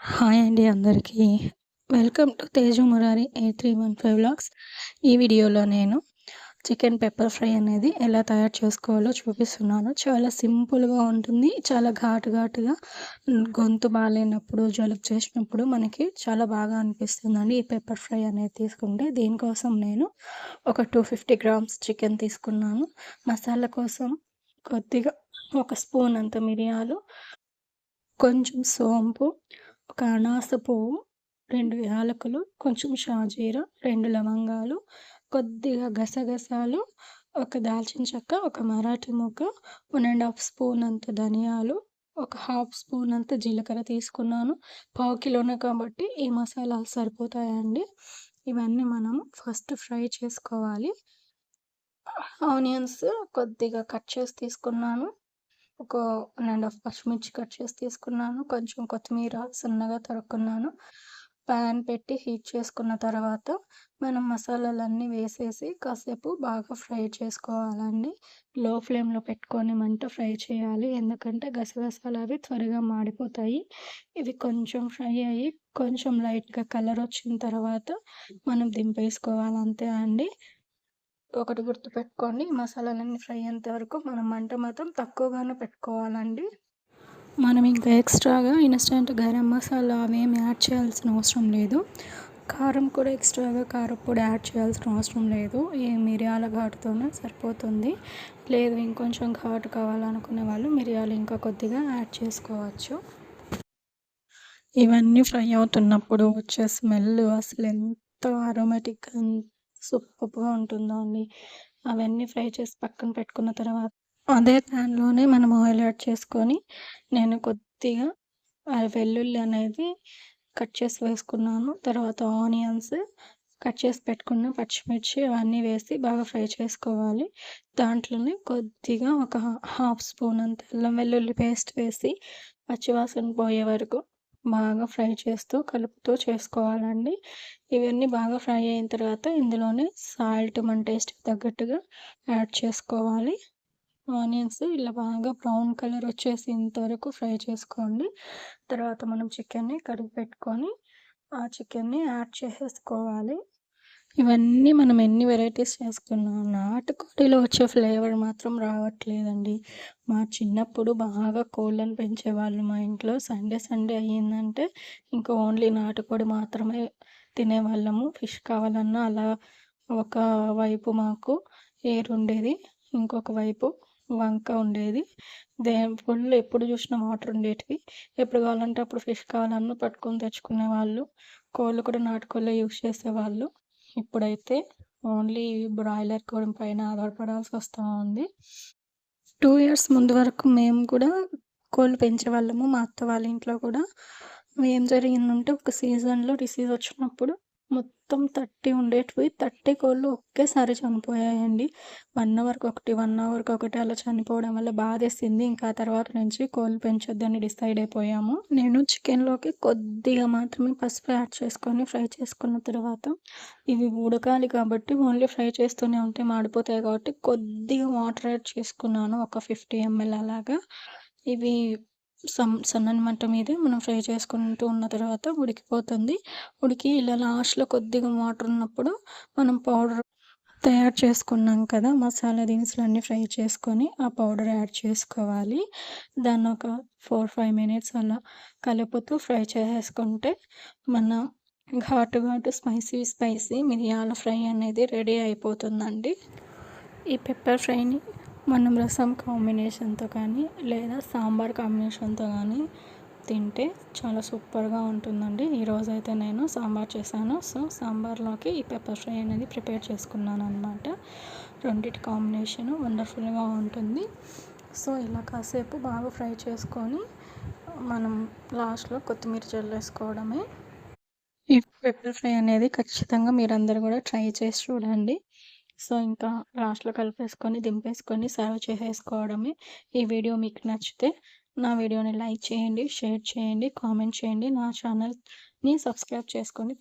Hi అండి అందరికీ. Welcome to Teju Murari 8315 vlogs. ఈ వీడియోలో నేను చికెన్ పెప్పర్ ఫ్రై అనేది ఎలా తయారు చేసుకోవాలో చూపిస్తున్నాను. చాలా సింపుల్‌గా ఉంటుంది. చాలా ఘాటుగా గొంతు బాలేనప్పుడు, జలుబు చేసినప్పుడు మనకి చాలా బాగా అనిపిస్తుందండి ఈ పెప్పర్ ఫ్రై అనేది తీసుకుంటే. దీనికోసం నేను ఒక 250 గ్రామ్స్ చికెన్ తీసుకున్నాను. మసాలా కోసం కొద్దిగా ఒక స్పూన్ అంత మిరియాలు, కొంచెం సోంపు, ఒక అనాస పువ్వు, 2 యాలకులు, కొంచెం షాజీరా, 2 లవంగాలు, కొద్దిగా గసగసాలు, ఒక దాల్చిన చెక్క, ఒక మరాఠీ మొగ్గ, 1 ½ స్పూన్ అంత ధనియాలు, ఒక హాఫ్ స్పూన్ అంత జీలకర్ర తీసుకున్నాను. పావు కిలోనే కాబట్టి ఈ మసాలాలు సరిపోతాయండి. ఇవన్నీ మనం ఫస్ట్ ఫ్రై చేసుకోవాలి. ఆనియన్స్ కొద్దిగా కట్ చేసి తీసుకున్నాను. ఒక 1 ½ పచ్చిమిర్చి కట్ చేసి తీసుకున్నాను. కొంచెం కొత్తిమీర సన్నగా తరుక్కున్నాను. ప్యాన్ పెట్టి హీట్ చేసుకున్న తర్వాత మనం మసాలాలన్నీ వేసేసి కాసేపు బాగా ఫ్రై చేసుకోవాలండి. లో ఫ్లేమ్‌లో పెట్టుకొని మంట ఫ్రై చేయాలి. ఎందుకంటే గసగసాలు అవి త్వరగా మాడిపోతాయి. ఇవి కొంచెం ఫ్రై అయ్యి కొంచెం లైట్‌గా కలర్ వచ్చిన తర్వాత మనం దింపేసుకోవాలి అంతే అండి. ఒకటి గుర్తుపెట్టుకోండి, మసాలాలన్నీ ఫ్రై అయ్యేంత వరకు మనం మంట మాత్రం తక్కువగానే పెట్టుకోవాలండి. మనం ఇంకా ఎక్స్ట్రాగా ఇన్‌స్టంట్ గరం మసాలా అవేమి యాడ్ చేయాల్సిన అవసరం లేదు. కారం కూడా ఎక్స్ట్రాగా కారప్పొడి యాడ్ చేయాల్సిన అవసరం లేదు. ఈ మిరియాల ఘాటుతోనే సరిపోతుంది. లేదు ఇంకొంచెం ఘాటు కావాలనుకునే వాళ్ళు మిరియాలు ఇంకా కొద్దిగా యాడ్ చేసుకోవచ్చు. ఇవన్నీ ఫ్రై అవుతున్నప్పుడు వచ్చే స్మెల్ అసలు ఎంత అరోమాటిక్‌గా సూపర్బ్‌గా ఉంటుందో అండి. అవన్నీ ఫ్రై చేసి పక్కన పెట్టుకున్న తర్వాత అదే ప్యాన్‌లోనే మనం ఆయిల్ యాడ్ చేసుకొని నేను కొద్దిగా వెల్లుల్లి అనేది కట్ చేసి వేసుకున్నాను. తర్వాత ఆనియన్స్, కట్ చేసి పెట్టుకున్న పచ్చిమిర్చి అవన్నీ వేసి బాగా ఫ్రై చేసుకోవాలి. దాంట్లోనే కొద్దిగా ఒక హాఫ్ స్పూన్ అంత అల్లం వెల్లుల్లి పేస్ట్ వేసి పచ్చివాసన పోయే వరకు బాగా ఫ్రై చేస్తూ కలుపుతూ చేసుకోవాలండి. ఇవన్నీ బాగా ఫ్రై అయిన తర్వాత ఇందులోనే సాల్ట్ మన టేస్ట్‌కి తగ్గట్టుగా యాడ్ చేసుకోవాలి. ఆనియన్స్ ఇలా బాగా బ్రౌన్ కలర్ వచ్చేసేంత వరకు ఫ్రై చేసుకోండి. తర్వాత మనం చికెన్‌ని కడిగి పెట్టుకొని ఆ చికెన్‌ని యాడ్ చేసేసుకోవాలి. ఇవన్నీ మనం ఎన్ని వెరైటీస్ చేసుకున్నా నాటుకోడిలో వచ్చే ఫ్లేవర్ మాత్రం రావట్లేదండి. మా చిన్నప్పుడు బాగా కోళ్ళని పెంచేవాళ్ళు మా ఇంట్లో. సండే అయ్యిందంటే ఇంకా ఓన్లీ నాటుకోడి మాత్రమే తినేవాళ్ళము. ఫిష్ కావాలన్నా అలా ఒక వైపు మాకు ఏరుండేది. ఇంకొక వైపు వంక ఉండేది. ఫుల్ ఎప్పుడు చూసినా వాటర్ ఉండేటివి. ఎప్పుడు కావాలంటే అప్పుడు ఫిష్ కావాలన్నా పట్టుకొని తెచ్చుకునేవాళ్ళు. కోళ్ళు కూడా నాటుకోళ్ళే యూజ్ చేసేవాళ్ళు. ఇప్పుడైతే ఓన్లీ బ్రాయిలర్ కోడి పైన ఆధారపడాల్సి వస్తూ ఉంది. 2 ఇయర్స్ ముందు వరకు మేము కూడా కోళ్ళు పెంచేవాళ్ళము. మా అత్త వాళ్ళ ఇంట్లో కూడా. ఏం జరిగిందంటే ఒక సీజన్‌లో డిసీజ్ వచ్చినప్పుడు మొత్తం 30 ఉండేటివి. 30 కోళ్ళు ఒకేసారి చనిపోయాయండి. 1 అవర్‌కి ఒకటి, 1 అవర్‌కి ఒకటి అలా చనిపోవడం వల్ల బాధేసింది. ఇంకా ఆ తర్వాత నుంచి కోళ్ళు పెంచొద్దని డిసైడ్ అయిపోయాము. నేను చికెన్‌లోకి కొద్దిగా మాత్రమే పసుపు యాడ్ చేసుకొని ఫ్రై చేసుకున్న తర్వాత ఇవి ఉడకాలి కాబట్టి ఓన్లీ ఫ్రై చేస్తూనే ఉంటే మాడిపోతాయి కాబట్టి కొద్దిగా వాటర్ యాడ్ చేసుకున్నాను. ఒక 50 ml అలాగా. ఇవి సన్నని మంట మీదే మనం ఫ్రై చేసుకుంటూ ఉన్న తర్వాత ఉడికిపోతుంది. ఉడికి ఇలా లాస్ట్‌లో కొద్దిగా వాటర్ ఉన్నప్పుడు మనం పౌడర్ తయారు చేసుకున్నాం కదా! మసాలా దినుసులన్నీ ఫ్రై చేసుకొని ఆ పౌడర్ యాడ్ చేసుకోవాలి. దాన్ని ఒక 4, 5 మినిట్స్ అలా కలుపుతూ ఫ్రై చేసేసుకుంటే మన ఘాటు స్పైసీ మిరియాల ఫ్రై అనేది రెడీ అయిపోతుందండి. ఈ పెప్పర్ ఫ్రైని మనం రసం కాంబినేషన్‌తో కానీ లేదా సాంబార్ కాంబినేషన్‌తో కానీ తింటే చాలా సూపర్‌గా ఉంటుందండి. ఈరోజైతే నేను సాంబార్ చేశాను. సో, సాంబార్‌లోకి ఈ పెప్పర్ ఫ్రై అనేది ప్రిపేర్ చేసుకున్నాననమాట. రెండిటి కాంబినేషను వండర్‌ఫుల్‌గా ఉంటుంది. సో, ఇలా కాసేపు బాగా ఫ్రై చేసుకొని మనం లాస్ట్‌లో కొత్తిమీర చల్లేసుకోవడమే. ఈ పెప్పర్ ఫ్రై అనేది ఖచ్చితంగా మీరందరూ కూడా ట్రై చేసి చూడండి. సో, ఇంకా లాస్ట్‌లో కలిపేసుకొని, దింపేసుకొని సర్వ్ చేసేసుకోవడమే. ఈ వీడియో మీకు నచ్చితే నా వీడియోని లైక్ చేయండి, షేర్ చేయండి, కామెంట్ చేయండి. నా ఛానల్‌ని సబ్స్క్రైబ్ చేసుకోండి.